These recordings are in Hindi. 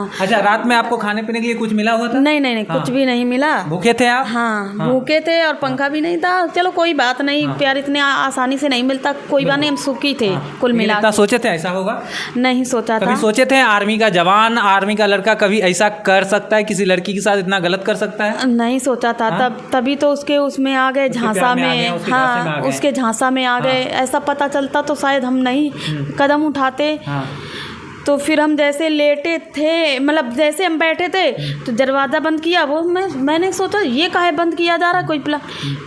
अच्छा, रात में आपको खाने पीने के लिए कुछ मिला हुआ था? नहीं नहीं नहीं, कुछ भी नहीं मिला। भूखे थे आप? हाँ, भूखे थे और पंखा भी नहीं था। चलो कोई बात नहीं, प्यार इतने आसानी से नहीं मिलता, कोई बात नहीं, हम सुखी थे कुल मिला। इतना सोचे थे ऐसा होगा? नहीं सोचा था। कभी सोचे थे आर्मी का जवान, आर्मी का लड़का कभी ऐसा कर सकता है, किसी लड़की के साथ इतना गलत कर सकता है? नहीं सोचा था। तभी तो उसके उसमें आ गए, झांसा में। हाँ, उसके झांसा में आ गए। ऐसा पता चलता तो शायद हम नहीं कदम उठाते। तो फिर हम जैसे लेटे थे, मतलब जैसे हम बैठे थे तो दरवाज़ा बंद किया। वो मैंने सोचा ये काहे बंद किया जा रहा, कोई प्लान।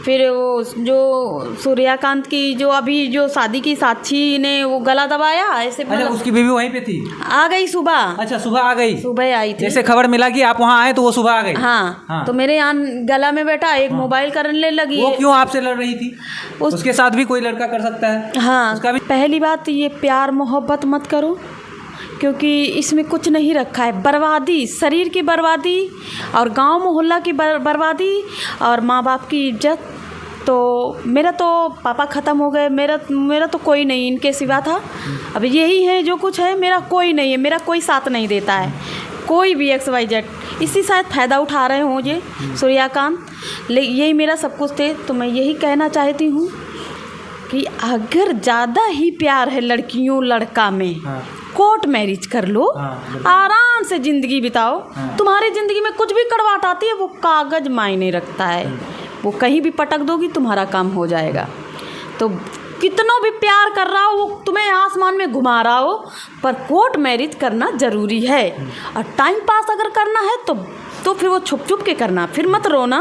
फिर वो जो सूर्यकांत की जो अभी जो शादी की साक्षी ने वो गला दबाया ऐसे। अच्छा, उसकी बीवी वहीं पे थी? आ गई सुबह। अच्छा, सुबह आ गई? सुबह आई थी। जैसे खबर मिला कि आप वहाँ आए तो वो सुबह आ गई? हाँ। तो मेरे यहाँ गला में बैठा एक मोबाइल करने लगी। वो क्यों आपसे लड़ रही थी? उसके साथ भी कोई लड़का कर सकता है? हाँ, उसका भी। पहली बात ये प्यार मोहब्बत मत करो, क्योंकि इसमें कुछ नहीं रखा है। बर्बादी, शरीर की बर्बादी और गांव मोहल्ला की बर्बादी और माँ बाप की इज्जत। तो मेरा तो पापा ख़त्म हो गए, मेरा तो कोई नहीं इनके सिवा था। अब यही है जो कुछ है, मेरा कोई नहीं है, मेरा कोई साथ नहीं देता है, कोई भी XYZ। इसी शायद फ़ायदा उठा रहे हों ये सूर्यकांत, यही मेरा सब कुछ थे। तो मैं यही कहना चाहती हूँ कि अगर ज़्यादा ही प्यार है लड़कियों लड़का में, कोर्ट मैरिज कर लो, आराम से ज़िंदगी बिताओ। तुम्हारी ज़िंदगी में कुछ भी कड़वाहट आती है वो कागज़ मायने रखता है, वो कहीं भी पटक दोगी तुम्हारा काम हो जाएगा। तो कितना भी प्यार कर रहा हो, वो तुम्हें आसमान में घुमा रहा हो, पर कोर्ट मैरिज करना ज़रूरी है। और टाइम पास अगर करना है तो फिर वो छुप छुप के करना, फिर मत रोना।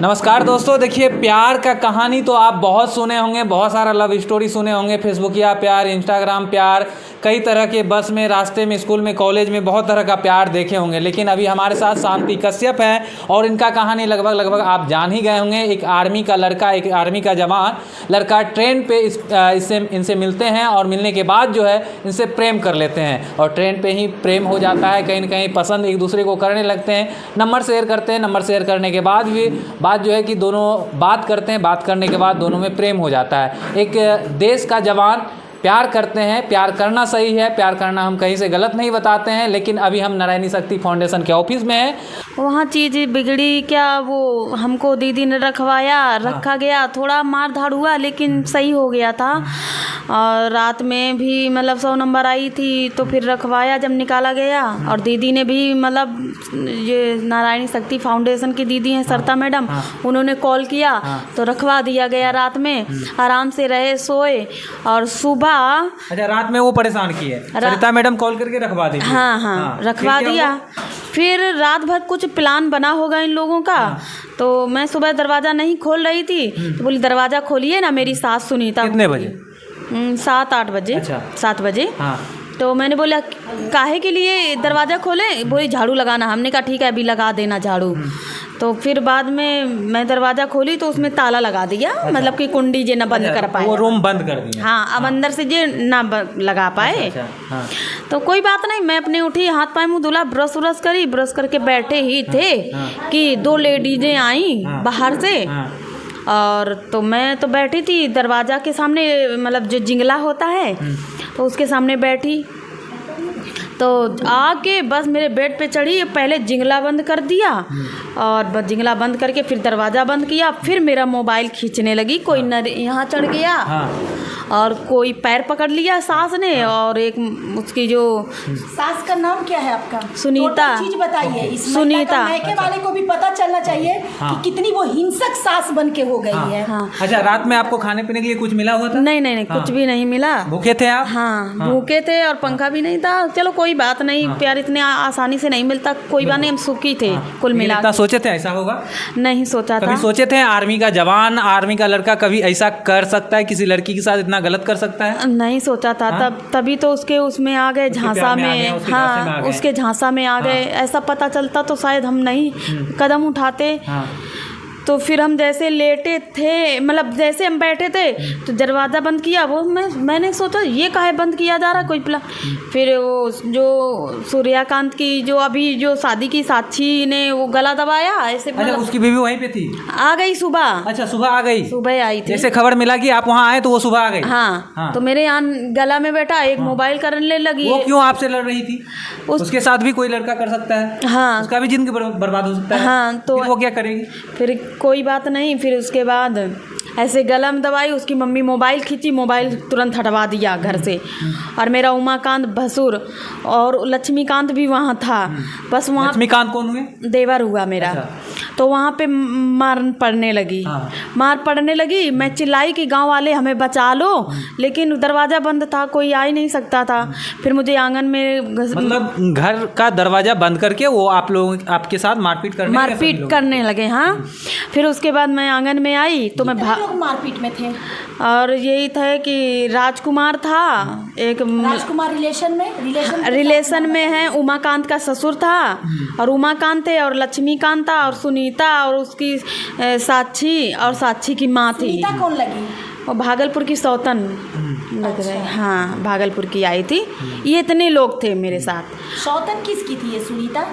नमस्कार दोस्तों, देखिए प्यार का कहानी तो आप बहुत सुने होंगे, बहुत सारा लव स्टोरी सुने होंगे। फेसबुकिया प्यार, इंस्टाग्राम प्यार, कई तरह के बस में, रास्ते में, स्कूल में, कॉलेज में बहुत तरह का प्यार देखे होंगे। लेकिन अभी हमारे साथ शांति कश्यप है और इनका कहानी लगभग आप जान ही गए होंगे। एक आर्मी का लड़का, एक आर्मी का जवान लड़का ट्रेन पे इनसे मिलते हैं और मिलने के बाद जो है इनसे प्रेम कर लेते हैं और ट्रेन पे ही प्रेम हो जाता है। कहीं ना कहीं पसंद एक दूसरे को करने लगते हैं, नंबर शेयर करते हैं। नंबर शेयर करने के बाद भी बात जो है कि दोनों बात करते हैं, बात करने के बाद दोनों में प्रेम हो जाता है। एक देश का जवान प्यार करते हैं, प्यार करना सही है, प्यार करना हम कहीं से गलत नहीं बताते हैं। लेकिन अभी हम नारायणी शक्ति फाउंडेशन के ऑफिस में हैं। वहाँ चीज़ बिगड़ी क्या, वो हमको दीदी ने रखा गया, थोड़ा मार धाड़ हुआ लेकिन सही हो गया था। और रात में भी मतलब 100 नंबर आई थी तो फिर रखवाया जब निकाला गया। और दीदी ने भी मतलब ये नारायणी शक्ति फाउंडेशन की दीदी हैं सरिता मैडम, उन्होंने कॉल किया तो रखवा दिया गया। रात में आराम से रहे, सोए और सुबह। अच्छा, रात में वो परेशान किए, सरिता मैडम कॉल करके रखवा दी? हाँ, रखवा दिया। फिर रात भर कुछ प्लान बना होगा इन लोगों का। तो मैं सुबह दरवाज़ा नहीं खोल रही थी तो बोली दरवाज़ा खोलिए ना, मेरी सास सुनीता। कितने बजे? 7-8 बजे। अच्छा। 7 बजे। तो मैंने बोला काहे के लिए दरवाज़ा खोले, बोली झाड़ू लगाना। हमने कहा ठीक है अभी लगा देना झाड़ू। तो फिर बाद में मैं दरवाज़ा खोली तो उसमें ताला लगा दिया। अच्छा। मतलब कि कुंडी जे ना बंद कर पाए, वो रूम बंद कर दिया। हाँ, अब अंदर से जे ना लगा पाए। अच्छा। हाँ। तो कोई बात नहीं, मैं अपने उठी, हाथ पाए मुँह धुला, ब्रश करी, ब्रश करके बैठे ही थे कि 2 लेडीजें आई बाहर से। और तो मैं तो बैठी थी दरवाज़ा के सामने, मतलब जो जिंगला होता है तो उसके सामने बैठी। तो आके बस मेरे बेड पे चढ़ी, पहले जिंगला बंद कर दिया और बस जिंगला बंद करके फिर दरवाज़ा बंद किया। फिर मेरा मोबाइल खींचने लगी, कोई यहाँ चढ़ गया और कोई पैर पकड़ लिया सास ने। और एक उसकी जो सास का नाम क्या है आपका? सुनीता। चीज बताइए, इस सुनीता। मायके वाले को भी पता चलना चाहिए कि कितनी वो हिंसक सास बन के हो गई है। अच्छा, रात में आपको खाने पीने के लिए कुछ मिला हुआ था? नहीं नहीं नहीं, कुछ भी नहीं मिला। भूखे थे आप? हाँ, भूखे थे और पंखा भी नहीं था। चलो कोई बात नहीं, प्यार इतने आसानी से नहीं मिलता, कोई बात नहीं, हम सुखी थे कुल मिला। इतना सोचे थे ऐसा होगा? नहीं सोचा था। कभी सोचे थे आर्मी का जवान, आर्मी का लड़का कभी ऐसा कर सकता है, किसी लड़की के साथ इतना गलत कर सकता है? नहीं सोचा था। तभी तो उसके उसमें आ गए, झांसा में। हाँ, उसके झांसा में आ गए। ऐसा पता चलता तो शायद हम नहीं कदम उठाते। तो फिर हम जैसे लेटे थे, मतलब जैसे हम बैठे थे तो दरवाज़ा बंद किया। वो मैंने सोचा ये काहे बंद किया जा रहा कोई प्ला। फिर वो जो सूर्यकांत की जो अभी जो शादी की साक्षी ने वो गला दबाया ऐसे। अच्छा, उसकी बीवी वहीं पे थी? आ गई सुबह। अच्छा, सुबह आ गई? सुबह आई थी। जैसे खबर मिला कि आप वहाँ आए तो वो सुबह आ गई? हाँ। तो मेरे यहाँ गला में बैठा एक मोबाइल करने लगी। वो क्यों आपसे लड़ रही थी? उसके साथ भी कोई लड़का कर सकता है। हाँ, उसका भी जिंदगी बर्बाद हो सकता है। हाँ, तो फिर वो क्या करेगी? फिर कोई बात नहीं। फिर उसके बाद ऐसे गला में दबाई, उसकी मम्मी मोबाइल खींची, मोबाइल तुरंत हटवा दिया घर से। और मेरा उमाकांत भसुर और लक्ष्मीकांत भी वहाँ था। बस वहाँ लक्ष्मीकांत कौन हुए? देवर हुआ मेरा। तो वहाँ पे मार पड़ने लगी। मार पड़ने लगी। मैं चिल्लाई कि गांव वाले हमें बचा लो, लेकिन दरवाज़ा बंद था, कोई आ ही नहीं सकता था। फिर मुझे आंगन में मतलब घर का दरवाज़ा बंद करके वो आप लोग आपके साथ मारपीट करने लगे। हाँ। फिर उसके बाद मैं आंगन में आई तो मैं लोग मारपीट में थे। और यही था कि राजकुमार था एक। राजकुमार रिलेशन में है। उमाकांत का ससुर था और उमाकांत थे और लक्ष्मीकांत था और सुनीता और उसकी साक्षी और साक्षी की माँ थी। सुनीता कौन लगी? वो भागलपुर की सौतन लग रहे। हाँ, भागलपुर की आई थी। ये इतने लोग थे मेरे साथ। सौतन किसकी थी ये सुनीता?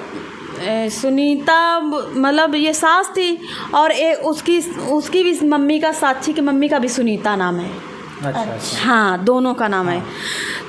सुनीता मतलब ये सास थी और उसकी भी मम्मी का, साक्षी की मम्मी का भी सुनीता नाम है। अच्छा। हाँ, दोनों का नाम है।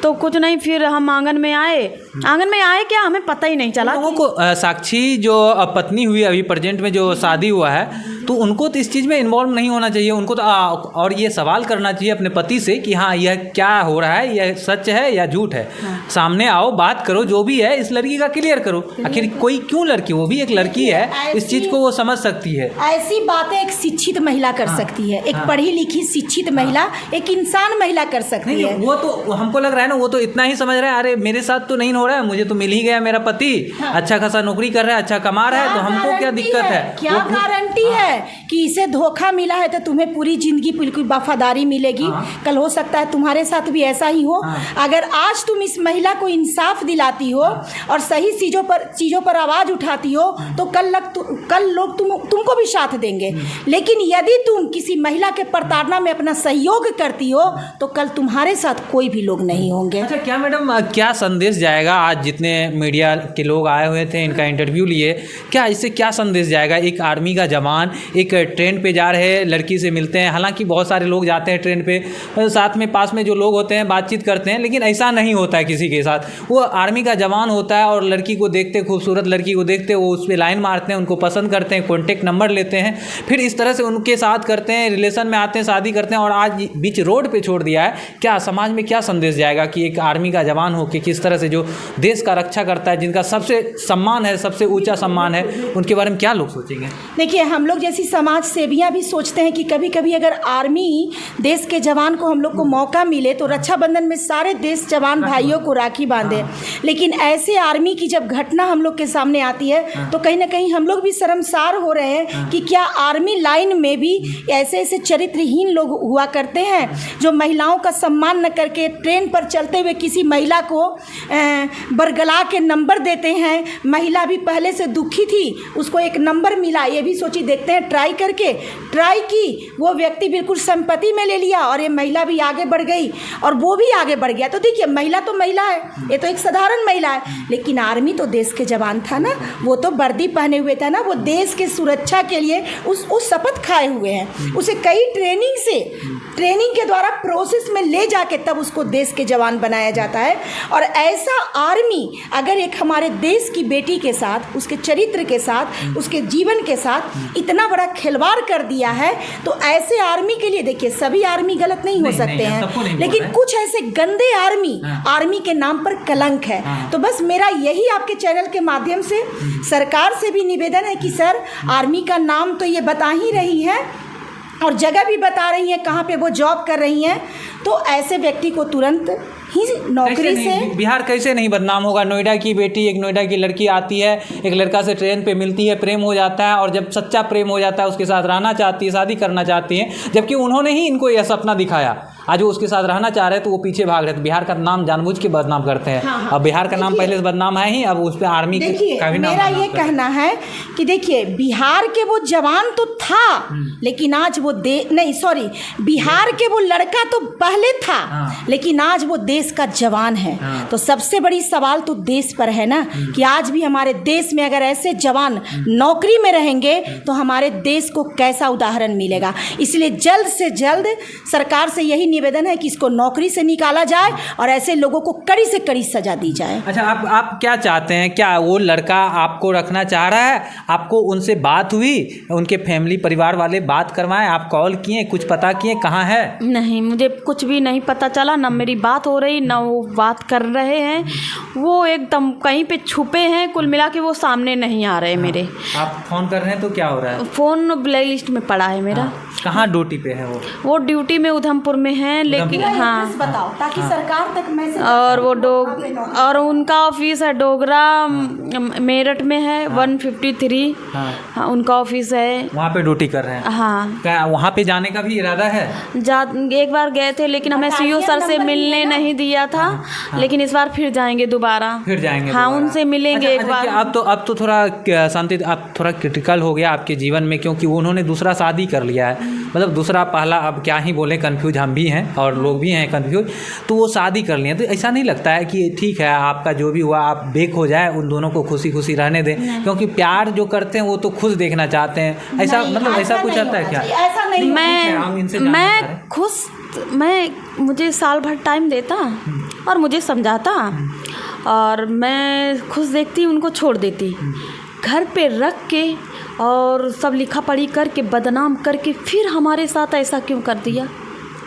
तो कुछ नहीं, फिर हम आंगन में आए क्या हमें पता ही नहीं चला। लोगों को साक्षी जो पत्नी हुई अभी प्रेजेंट में जो शादी हुआ है, तो उनको तो इस चीज़ में इन्वॉल्व नहीं होना चाहिए। उनको तो और ये सवाल करना चाहिए अपने पति से कि हाँ यह क्या हो रहा है, यह सच है या झूठ है। सामने आओ, बात करो, जो भी है इस लड़की का क्लियर करो। आखिर कोई क्यों लड़की, वो भी एक लड़की है, इस चीज़ को वो समझ सकती है। ऐसी बातें एक शिक्षित महिला कर सकती है। एक पढ़ी लिखी शिक्षित महिला, एक इंसान महिला कर सकती है। वो तो हमको लग रहा है ना, वो तो इतना ही समझ रहा है, अरे मेरे साथ तो नहीं हो रहा है, मुझे तो मिल ही गया मेरा पति, अच्छा खासा नौकरी कर रहा है, अच्छा कमा रहा है, तो हमको क्या दिक्कत है? क्या गारंटी है कि इसे धोखा मिला है तो तुम्हें पूरी जिंदगी बिल्कुल वफादारी मिलेगी? कल हो सकता है तुम्हारे साथ भी ऐसा ही हो। अगर आज तुम इस महिला को इंसाफ दिलाती हो और सही चीज़ों पर आवाज़ उठाती हो तो कल लोग तुमको भी साथ देंगे। लेकिन यदि तुम किसी महिला के प्रताड़ना में अपना सहयोग करती हो तो कल तुम्हारे साथ कोई भी लोग नहीं होंगे। अच्छा, क्या मैडम, क्या संदेश जाएगा? आज जितने मीडिया के लोग आए हुए थे, इनका इंटरव्यू लिए, क्या इससे क्या संदेश जाएगा? एक आर्मी का जवान एक ट्रेन पे जा रहे हैं, लड़की से मिलते हैं। हालांकि बहुत सारे लोग जाते हैं ट्रेन पे, साथ में पास में जो लोग होते हैं बातचीत करते हैं, लेकिन ऐसा नहीं होता है किसी के साथ। वो आर्मी का जवान होता है और लड़की को देखते, खूबसूरत लड़की को देखते, वो उस पर लाइन मारते हैं, उनको पसंद करते हैं, कॉन्टेक्ट नंबर लेते हैं, फिर इस तरह से उनके साथ करते हैं, रिलेशन में आते हैं, शादी करते हैं और आज बीच रोड पर छोड़ दिया है। क्या समाज में क्या संदेश जाएगा कि एक आर्मी का जवान हो कि किस तरह से जो देश का रक्षा करता है, जिनका सबसे सम्मान है, सबसे ऊंचा सम्मान है, उनके बारे में क्या लोग सोचेंगे? देखिए, हम लोग जैसी समाज सेवियाँ भी सोचते हैं कि कभी कभी अगर आर्मी देश के जवान को हम लोग को मौका मिले तो रक्षाबंधन में सारे देश जवान भाइयों को राखी बांधे। लेकिन ऐसे आर्मी की जब घटना हम लोग के सामने आती है तो कहीं ना कहीं हम लोग भी शर्मसार हो रहे हैं कि क्या आर्मी लाइन में भी ऐसे ऐसे चरित्रहीन लोग हुआ करते हैं जो महिलाओं का सम्मान न करके ट्रेन पर चलते हुए किसी महिला को बरगला के नंबर देते हैं। महिला भी पहले से दुखी थी, उसको एक नंबर मिला, ये भी सोची देखते हैं, ट्राई की, वो व्यक्ति बिल्कुल संपत्ति में ले लिया और ये महिला भी आगे बढ़ गई और वो भी आगे बढ़ गया। तो देखिए, महिला तो महिला है, ये तो एक साधारण महिला है, लेकिन आर्मी तो देश के जवान था ना, वो तो वर्दी पहने हुए था ना, वो देश के सुरक्षा के लिए उस शपथ खाए हुए हैं। उसे कई ट्रेनिंग के द्वारा प्रोसेस में ले जाके तब उसको देश के जवान बनाया जाता है। और ऐसा आर्मी अगर एक हमारे देश की बेटी के साथ, उसके चरित्र के साथ, उसके जीवन के साथ इतना बड़ा खिलवाड़ कर दिया है तो ऐसे आर्मी के लिए, देखिए सभी आर्मी गलत नहीं हो सकते हैं, लेकिन कुछ ऐसे गंदे आर्मी के नाम पर कलंक है। तो बस मेरा यही आपके चैनल के माध्यम से सरकार से भी निवेदन है कि सर, आर्मी का नाम तो ये बता ही रही है और जगह भी बता रही है कहाँ पे वो जॉब कर रही हैं, तो ऐसे व्यक्ति को तुरंत ही नौकरी से। बिहार कैसे नहीं बदनाम होगा? नोएडा की बेटी, एक नोएडा की लड़की आती है, एक लड़का से ट्रेन पे मिलती है, प्रेम हो जाता है और जब सच्चा प्रेम हो जाता है उसके साथ रहना चाहती है, शादी करना चाहती है, जबकि उन्होंने ही इनको यह सपना दिखाया। आज वो उसके साथ रहना चाह रहे हैं तो वो पीछे भाग रहे थे। बिहार का नाम जानबूझ के बदनाम करते हैं। हाँ, हाँ। अब बिहार का नाम पहले से बदनाम है ही, अब उस पर आर्मी का भी नाम मेरा ये कहना है कि देखिए बिहार के वो जवान तो था, लेकिन आज वो बिहार के वो लड़का तो पहले था, लेकिन आज वो देश का जवान है। तो सबसे बड़ी सवाल तो देश पर है ना कि आज भी हमारे देश में अगर ऐसे जवान नौकरी में रहेंगे तो हमारे देश को कैसा उदाहरण मिलेगा। इसलिए जल्द से जल्द सरकार से यही निवेदन है कि इसको नौकरी से निकाला जाए और ऐसे लोगों को कड़ी से कड़ी सजा दी जाए। अच्छा, आप क्या चाहते हैं? क्या वो लड़का आपको रखना चाह रहा है? आपको उनसे बात हुई? उनके फैमिली परिवार वाले बात करवाएं? आप कॉल किए, कुछ पता किए कहाँ है? नहीं, मुझे कुछ भी नहीं पता चला, ना मेरी बात हो रही ना वो बात कर रहे हैं। वो एकदम कहीं पे छुपे हैं, कुल मिला के वो सामने नहीं आ रहे मेरे। आप फ़ोन कर रहे हैं तो क्या हो रहा है? फ़ोन ब्लैक लिस्ट में पड़ा है मेरा। कहाँ ड्यूटी पे है वो ड्यूटी में उधमपुर में है, लेकिन हाँ बताओ ताकि सरकार तक मैसेज। और वो और उनका ऑफिस है डोगरा मेरठ में है 153। हाँ, उनका ऑफिस है, वहाँ पे ड्यूटी कर रहे हैं। हाँ, क्या वहाँ पे जाने का भी इरादा है? एक बार गए थे लेकिन हमें सीओ सर से मिलने नहीं दिया था। लेकिन इस बार फिर जाएंगे दोबारा। फिर जाएंगे हाँ, दोबारा। उनसे मिलेंगे एक बार। अब तो थोड़ा शांति, अब थोड़ा क्रिटिकल हो गया आपके जीवन में, क्योंकि उन्होंने दूसरा शादी कर लिया है। मतलब दूसरा पहला, अब क्या ही बोले, कंफ्यूज हम भी हैं और लोग भी हैं कंफ्यूज। तो वो शादी कर लिए, तो ऐसा नहीं लगता है कि ठीक है आपका जो भी हुआ आप बेक हो जाए, उन दोनों को खुशी खुशी रहने दें? क्योंकि प्यार जो करते हैं वो तो खुश देखना चाहते हैं। ऐसा मतलब ऐसा कुछ आता है क्या? ऐसा नहीं। मुझे साल भर टाइम देता और मुझे समझाता और मैं खुश देखती, उनको छोड़ देती। घर पे रख के और सब लिखा पढ़ी करके बदनाम करके फिर हमारे साथ ऐसा क्यों कर दिया?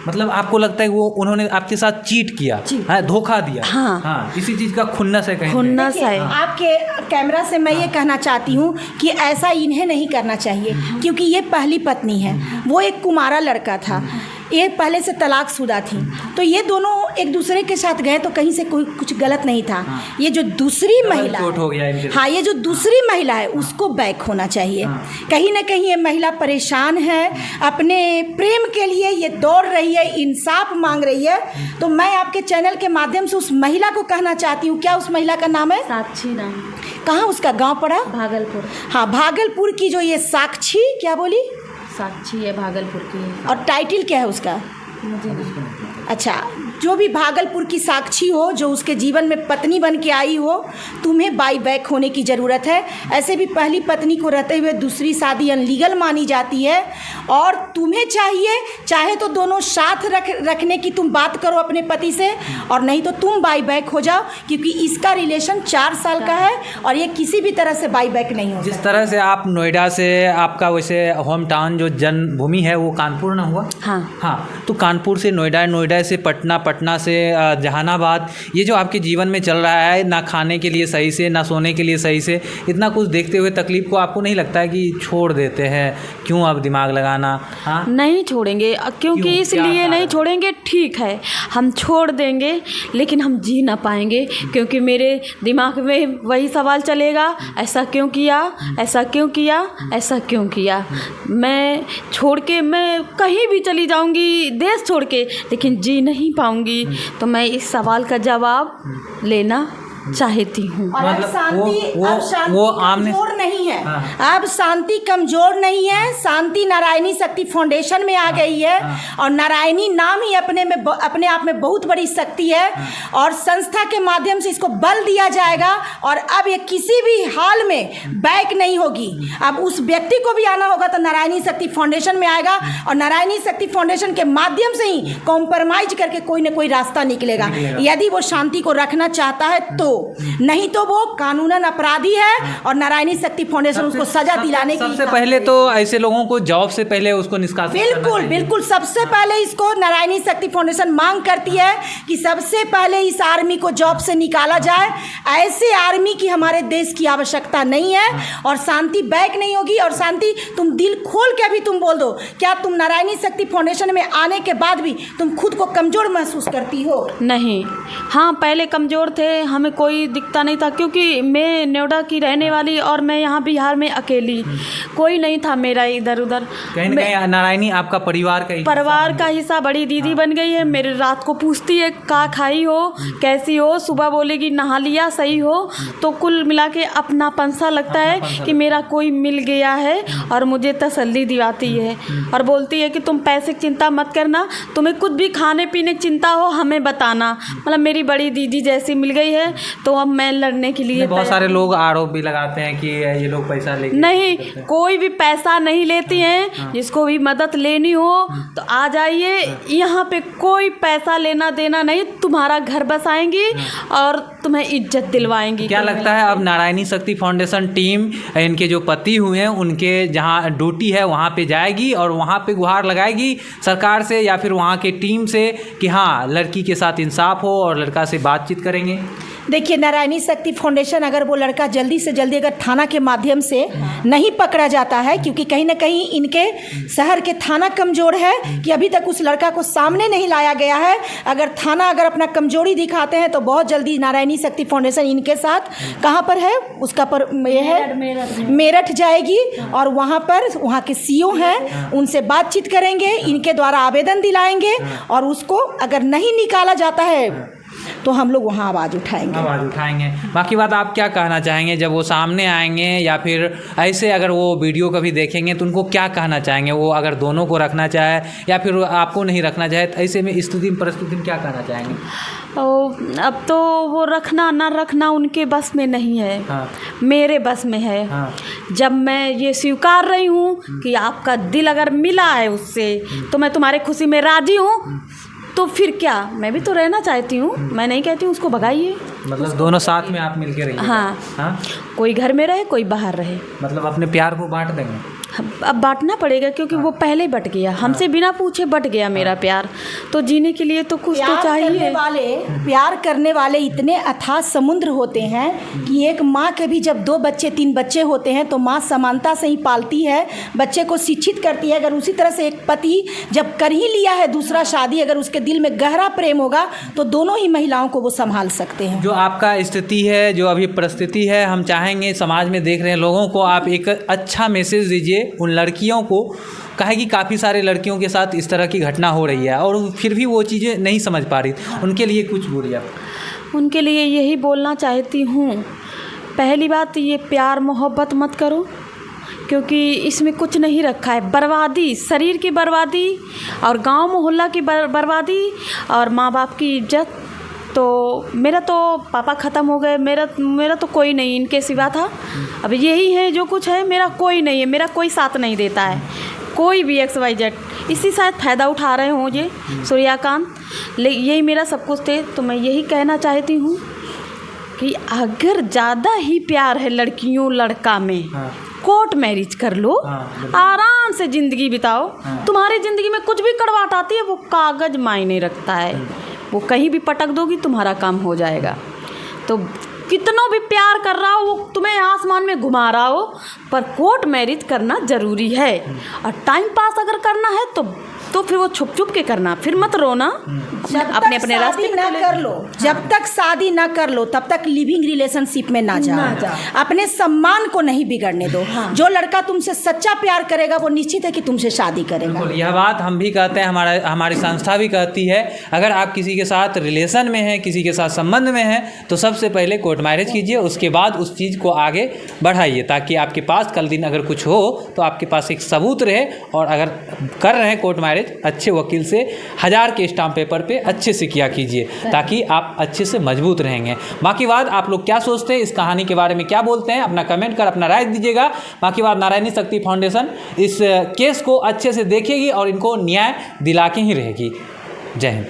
मतलब आपको लगता है वो उन्होंने आपके साथ चीट किया, धोखा दिया? हाँ, इसी चीज़ का खुन्नस है, कहीं खुन्नस है। आपके कैमरा से मैं ये कहना चाहती हूँ कि ऐसा इन्हें नहीं करना चाहिए, क्योंकि ये पहली पत्नी है, वो एक कुमारा लड़का था, ये पहले से तलाकशुदा थी। तो ये दोनों एक दूसरे के साथ गए तो कहीं से कोई कुछ गलत नहीं था। ये जो दूसरी महिला है, हाँ, ये जो दूसरी महिला है उसको बैक होना चाहिए। कहीं ना कहीं ये महिला परेशान है, अपने प्रेम के लिए ये दौड़ रही है, इंसाफ मांग रही है। तो मैं आपके चैनल के माध्यम से उस महिला को कहना चाहती हूँ, क्या उस महिला का नाम है? साक्षी नाम। कहाँ उसका गाँव पड़ा? भागलपुर। हाँ, भागलपुर की जो ये साक्षी, क्या बोली? साक्षी है, भागलपुर की है। और टाइटल क्या है उसका? मुझे नहीं। अच्छा, जो भी भागलपुर की साक्षी हो, जो उसके जीवन में पत्नी बन के आई हो, तुम्हें बाई बैक होने की ज़रूरत है। ऐसे भी पहली पत्नी को रहते हुए दूसरी शादी अनलीगल मानी जाती है और तुम्हें चाहिए, चाहे तो दोनों साथ रखने की तुम बात करो अपने पति से, और नहीं तो तुम बाई बैक हो जाओ, क्योंकि इसका रिलेशन 4 साल का है और ये किसी भी तरह से बाई बैक नहीं हो। जिस तरह से आप नोएडा से, आपका वैसे होम टाउन जो जन्मभूमि है वो कानपुर ना हुआ? हाँ, तो कानपुर से नोएडा, नोएडा से पटना, पटना से जहानाबाद, ये जो आपके जीवन में चल रहा है, ना खाने के लिए सही से, ना सोने के लिए सही से, इतना कुछ देखते हुए तकलीफ को आपको नहीं लगता है कि छोड़ देते हैं? क्यों अब दिमाग लगाना? हाँ, नहीं छोड़ेंगे, क्योंकि इसलिए नहीं छोड़ेंगे, ठीक है हम छोड़ देंगे लेकिन हम जी ना पाएंगे, क्योंकि मेरे दिमाग में वही सवाल चलेगा, ऐसा क्यों किया, ऐसा क्यों किया, ऐसा क्यों किया। मैं छोड़ के मैं कहीं भी चली जाऊंगी देश छोड़ के, लेकिन जी नहीं पाऊंगी। तो मैं इस सवाल का जवाब लेना चाहती हूँ। और अब शांति कमजोर नहीं है। अब शांति कमजोर नहीं है। शांति नारायणी शक्ति फाउंडेशन में आ गई है और नारायणी नाम ही अपने आप में बहुत बड़ी शक्ति है और संस्था के माध्यम से इसको बल दिया जाएगा और अब ये किसी भी हाल में बैक नहीं होगी। अब उस व्यक्ति को भी आना होगा तो नारायणी शक्ति फाउंडेशन में आएगा और नारायणी शक्ति फाउंडेशन के माध्यम से ही कॉम्प्रोमाइज करके कोई ना कोई रास्ता निकलेगा, यदि वो शांति को रखना चाहता है तो। नहीं तो वो कानूनन अपराधी है और नारायणी शक्ति फाउंडेशन उसको सजा दिलाने की। सबसे पहले तो ऐसे लोगों को जॉब से पहले उसको निष्कासित बिल्कुल सबसे पहले इसको नारायणी शक्ति फाउंडेशन मांग करती है कि सबसे पहले इस आर्मी को जॉब से निकाला जाए। ऐसे आर्मी की हमारे देश की आवश्यकता नहीं है और शांति बैक नहीं होगी। और शांति, तुम दिल खोल के अभी तुम बोल दो, क्या तुम नारायणी शक्ति फाउंडेशन में आने के बाद भी तुम खुद को कमजोर महसूस करती हो? नहीं, हाँ पहले कमजोर थे, हमें कोई दिखता नहीं था, क्योंकि मैं नोएडा की रहने वाली और मैं यहाँ बिहार में अकेली, कोई नहीं था मेरा इधर उधर। कहीं ना कहीं नारायणी आपका परिवार का हिस्सा बड़ी दीदी बन गई है। मेरे रात को पूछती है का खाई हो, कैसी हो, सुबह बोलेगी नहा लिया, सही हो। तो कुल मिला के अपनापन सा लगता है कि मेरा कोई मिल गया है और मुझे तसल्ली दिलाती है और बोलती है कि तुम पैसे की चिंता मत करना, तुम्हें कुछ भी खाने पीने की चिंता हो हमें बताना। मतलब मेरी बड़ी दीदी जैसी मिल गई है। तो अब मैं लड़ने के लिए, बहुत सारे लोग आरोप भी लगाते हैं कि ये लोग पैसा लेके, नहीं, कोई भी पैसा नहीं लेती हैं। जिसको भी मदद लेनी हो तो आ जाइए, यहाँ पे कोई पैसा लेना देना नहीं, तुम्हारा घर बसाएंगी और तुम्हें इज्जत दिलवाएंगी। क्या लगता है अब नारायणी शक्ति फाउंडेशन टीम इनके जो पति हुए हैं उनके जहाँ ड्यूटी है वहाँ पे जाएगी और वहाँ पे गुहार लगाएगी सरकार से या फिर वहाँ के टीम से कि हाँ लड़की के साथ इंसाफ हो और लड़का से बातचीत करेंगे? देखिए, नारायणी शक्ति फाउंडेशन अगर वो लड़का जल्दी से जल्दी अगर थाना के माध्यम से नहीं पकड़ा जाता है, क्योंकि कहीं ना कहीं इनके शहर के थाना कमज़ोर है कि अभी तक उस लड़का को सामने नहीं लाया गया है। अगर थाना अगर अपना कमजोरी दिखाते हैं तो बहुत जल्दी नारायणी शक्ति फाउंडेशन इनके साथ कहाँ पर है उसका पर ये है मेरठ जाएगी और वहाँ पर वहाँ के सीओ हैं उनसे बातचीत करेंगे, इनके द्वारा आवेदन दिलाएंगे और उसको अगर नहीं निकाला जाता है तो हम लोग वहाँ आवाज़ उठाएंगे। बाकी बात आप क्या कहना चाहेंगे जब वो सामने आएंगे या फिर ऐसे अगर वो वीडियो कभी देखेंगे तो उनको क्या कहना चाहेंगे? वो अगर दोनों को रखना चाहे या फिर आपको नहीं रखना चाहे तो ऐसे में स्थिति में परिस्थिति में क्या कहना चाहेंगे? अब तो वो रखना ना रखना उनके बस में नहीं है। हाँ। मेरे बस में है। हाँ। जब मैं ये स्वीकार रही हूँ कि आपका दिल अगर मिला है उससे तो मैं तुम्हारे खुशी में राजी हूँ, तो फिर क्या, मैं भी तो रहना चाहती हूँ। मैं नहीं कहती हूँ उसको भगाइए, मतलब दोनों साथ में आप मिलके रहिए। हाँ। हाँ, कोई घर में रहे कोई बाहर रहे, मतलब अपने प्यार को बांट देंगे। अब बांटना पड़ेगा क्योंकि वो पहले बट गया, हमसे बिना पूछे बट गया मेरा प्यार। तो जीने के लिए तो कुछ तो चाहिए। प्यार करने वाले इतने अथाह समुद्र होते हैं कि एक माँ के भी जब 2 बच्चे 3 बच्चे होते हैं तो माँ समानता से ही पालती है, बच्चे को शिक्षित करती है। अगर उसी तरह से एक पति जब कर ही लिया है दूसरा शादी, अगर उसके दिल में गहरा प्रेम होगा तो दोनों ही महिलाओं को वो संभाल सकते हैं। जो आपका स्थिति है, जो अभी परिस्थिति है, हम चाहेंगे समाज में देख रहे लोगों को आप एक अच्छा मैसेज दीजिए उन लड़कियों को। कहे कि काफ़ी सारे लड़कियों के साथ इस तरह की घटना हो रही है और फिर भी वो चीज़ें नहीं समझ पा रही, उनके लिए कुछ बोलिए आप। उनके लिए यही बोलना चाहती हूँ, पहली बात ये प्यार मोहब्बत मत करो क्योंकि इसमें कुछ नहीं रखा है। बर्बादी, शरीर की बर्बादी और गांव मोहल्ला की बर्बादी और माँ बाप की इज्जत। तो मेरा तो पापा ख़त्म हो गए, मेरा तो कोई नहीं इनके सिवा था। अब यही है जो कुछ है, मेरा कोई नहीं है, मेरा कोई साथ नहीं देता है, कोई भी XYZ। इसी शायद फ़ायदा उठा रहे हों ये सूर्यकांत, यही मेरा सब कुछ थे। तो मैं यही कहना चाहती हूँ कि अगर ज़्यादा ही प्यार है लड़कियों लड़का में, कोर्ट मैरिज कर लो, आराम से ज़िंदगी बिताओ। तुम्हारी ज़िंदगी में कुछ भी कड़वाहट आती है वो कागज़ मायने रखता है, वो कहीं भी पटक दोगी तुम्हारा काम हो जाएगा। तो कितना भी प्यार कर रहा हो वो तुम्हें आसमान में घुमा रहा हो, पर कोर्ट मैरिज करना ज़रूरी है। और टाइम पास अगर करना है तो फिर वो छुप छुप के करना, फिर मत रोना, अपने रास्ते ना कर लो। जब तक शादी ना कर लो तब तक लिविंग रिलेशनशिप में ना जाओ। अपने सम्मान को नहीं बिगड़ने दो। जो लड़का तुमसे सच्चा प्यार करेगा वो निश्चित है कि तुमसे शादी करेगा। यह बात हम भी कहते हैं, हमारी संस्था भी कहती है, अगर आप किसी के साथ रिलेशन में हैं, किसी के साथ संबंध में हैं, तो सबसे पहले कोर्ट मैरिज कीजिए, उसके बाद उस चीज़ को आगे बढ़ाइए ताकि आपके पास कल दिन अगर कुछ हो तो आपके पास एक सबूत रहे। और अगर कर रहे हैं कोर्ट मैरिज, अच्छे वकील से 1000 के स्टाम्प पेपर पे अच्छे से किया कीजिए ताकि आप अच्छे से मजबूत रहेंगे। बाकी बात आप लोग क्या सोचते हैं, इस कहानी के बारे में क्या बोलते हैं, अपना कमेंट कर अपना राय दीजिएगा। बाकी बात नारायणी शक्ति फाउंडेशन इस केस को अच्छे से देखेगी और इनको न्याय दिला के ही रहेगी। जय हिंद।